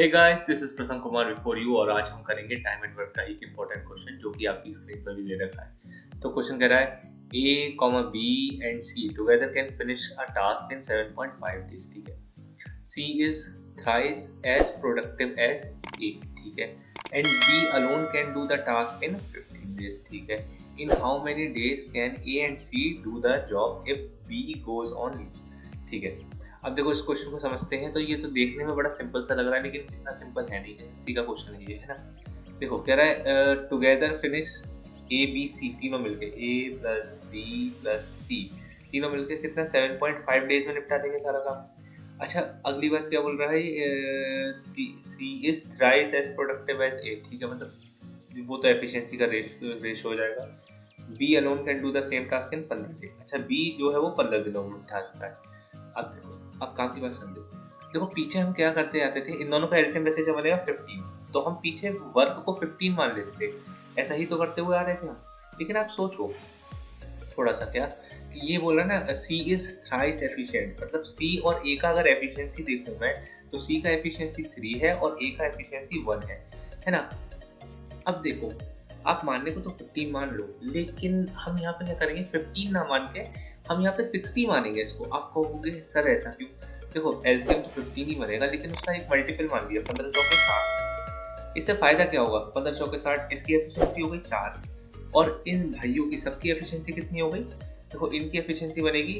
Hey guys, this is प्रथम Kumar before you और आज हम करेंगे टाइम एंड वर्क का एक इंपॉर्टेंट क्वेश्चन जो कि आपकी स्क्रीन पर भी दे रखा है। तो क्वेश्चन कह रहा है A comma B and C together can finish a task in 7.5 days. ठीक है। C is thrice as productive as A. ठीक है। And B alone can do the task in 15 days. ठीक है। In how many days can A and C do the job if B goes on leave. ठीक है। अब देखो इस question को समझते हैं तो ये तो देखने में बड़ा सिंपल सा लग रहा है लेकिन इतना सिंपल है नहीं है। सी का क्वेश्चन है ये, है ना। देखो कह रहा है together finish A B C तीनों मिलके A plus B plus C तीनों मिलके कितना 7.5 डेज में निपटा देंगे सारा काम। अच्छा अगली बात क्या बोल रहा है, C is thrice as productive as A. ठीक है, मतलब वो तो एफिशिएंसी का रेशो हो जाएगा। B alone can do the same task in 15 days. अच्छा बी जो है वो 15 दिनों में उठा सकता है। अब देखो, अब काम की बात समझो। देखो पीछे हम क्या करते जाते थे, इन दोनों का एलसीएम वैसे क्या बनेगा 15, तो हम पीछे वर्क को 15 मान लेते थे। ऐसा ही तो करते हुए आ रहे थे हम। लेकिन आप सोचो थोड़ा सा क्या कि ये बोला ना सी इज थ्राइस एफिशिएंट, मतलब सी और ए का अगर एफिशिएंसी देखूं मैं तो सी का एफिशिएंसी 3 है और ए का एफिशिएंसी 1 है ना। अब देखो आप मानने को तो 15 मान लो लेकिन हम यहाँ पे क्या करेंगे, 15 ना मान के हम यहाँ पे 60 मानेंगे इसको। आप कहोगे सर ऐसा क्यों। देखो एलसीएम तो 15 ही बनेगा लेकिन उसका एक मल्टीपल मान लिया 15 चौके 60। इससे फायदा क्या होगा, 15 चौके 60, इसकी एफिशिएंसी हो गई 4 और इन भाइयों की सबकी एफिशिएंसी कितनी हो गई। देखो इनकी एफिशिएंसी बनेगी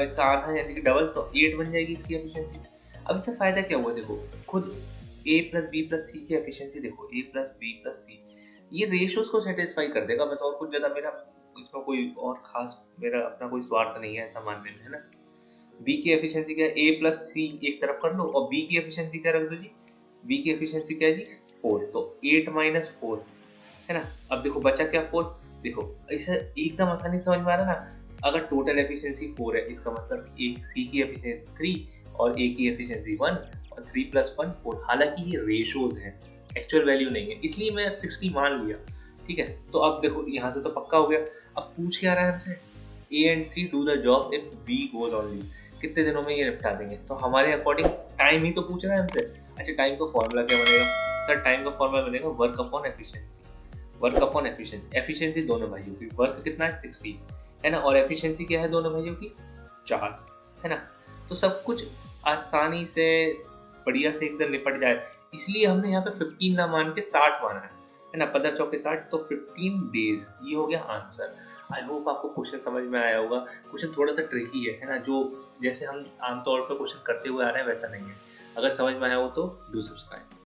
इसका आधा यानी कि डबल, तो 8 बन जाएगी इसकी एफिशिएंसी। अब इससे फायदा क्या हुआ, देखो खुद ए प्लस बी प्लस सी की एफिशिएंसी देखो, ए प्लस बी प्लस सी ये रेशियोज को सेटिस्फाई कर देगा बस, और कुछ ज्यादा मेरा इसमें कोई और खास मेरा अपना कोई स्वार्थ नहीं है ऐसा मानने में, है ना। बी की एफिशिएंसी क्या है, ए प्लस सी एक तरफ कर लो और बी की एफिशिएंसी क्या रख दो जी। बी की एफिशिएंसी क्या है जी 4, तो 8 माइनस 4, है ना। अब देखो बचा क्या 4। देखो इसे एकदम आसानी से समझ में आ रहा है ना। अगर टोटल एफिशिएंसी 4 है इसका मतलब एक सी की एफिशिएंसी 3 और ए की एफिशिएंसी 1 और 3 प्लस 1 4। हालांकि ये रेशोज हैं, एक्चुअल वैल्यू नहीं है, इसलिए मैं 60 मान लिया। ठीक है, तो अब देखो यहाँ से तो पक्का हो गया। अब पूछ क्या रहा है हमसे, A and C do the job if B goes on leave, कितने दिनों में ये निपटा देंगे। तो हमारे अकॉर्डिंग टाइम ही तो पूछ रहा है हमसे। अच्छा टाइम का फॉर्मूला क्या बनेगा, सर टाइम का फॉर्मूला बनेगा work upon efficiency. Work upon efficiency, efficiency दोनों भाइयों की, वर्क कितना है 60, है ना, और एफिशिएंसी क्या है दोनों भाइयों की 4, है ना। तो सब कुछ आसानी से बढ़िया से एकदम निपट जाए, इसलिए हमने यहाँ पे 15 ना मान के 60 माना है ना। 15 चौके 60 तो 15 डेज, ये हो गया आंसर। आई होप आपको क्वेश्चन समझ में आया होगा। क्वेश्चन थोड़ा सा ट्रिकी है ना, जो जैसे हम आमतौर पर क्वेश्चन करते हुए आ रहे हैं वैसा नहीं है। अगर समझ में आया हो तो डू सब्सक्राइब।